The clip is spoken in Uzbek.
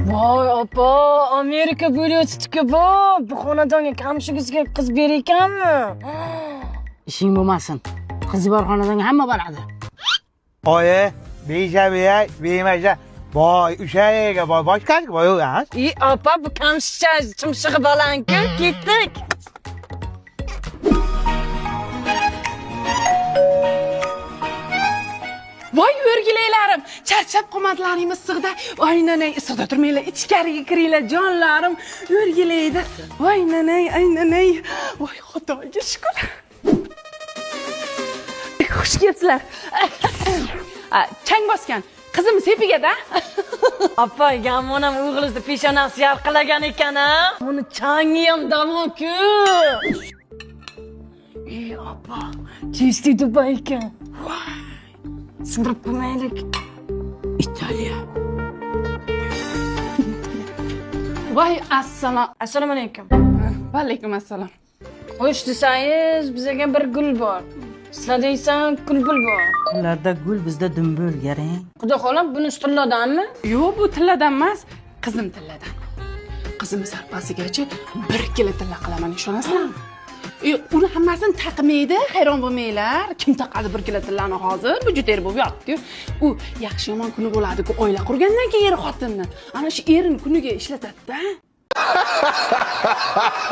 Voy opa, Amerika bo'lyapti-ku bu xonadonga kamshigizga qiz ber ekanmi? Ishing bo'lmasin. Qizi bor xonadonga hamma boradi. Oyi, bejabiyay, bemaja. Voy, o'sha yerga boshqasi voy emas. Opa, bu kamshcha chimshig'i baland-ku, ketdik. Voy o'rgilaylarim, charchab qolmadlaringmi issiqda? Voy nanay, issiqda turmanglar, ichkariga kiringlar jonlarim. O'rgilaydi. Voy nanay, ay nanay. Voy Xudoga shukr. Xush kelibsizlar. Chang bosgan. Qizim sepiga-da. Opa, yamonam o'g'lizni peshonasi yarqilagan ekan-a. Uni changi ham davo-ku. Opa, чистый Dubay ekan. Sindirib qo'ymaylik. Italiya. Voy assalom. Assalomu alaykum. Va alaykum assalom. Xo'sh desangiz, bizga bir gul bor. Sizlar deysan, kulbul bor. Ularda gul, bizda dumbul, garang. Xudo xohlab, buni tilladanmi? Yo'q, bu tilladan emas, qizim tilladan. Qizim sarpasigacha 1 kilo tilla qilaman, ishonasizlarmi? Uni hammasini taqmaydi, hayron bo'lmanglar. Kim taqadi 1 kilo tillani hozir? Bu juda er bo'lib yotdi-ku. U yaxshi yomon kuni bo'ladi-ku, oila qurgandan keyin xotinni. Ana shu erini kuniga ishlatadi-da.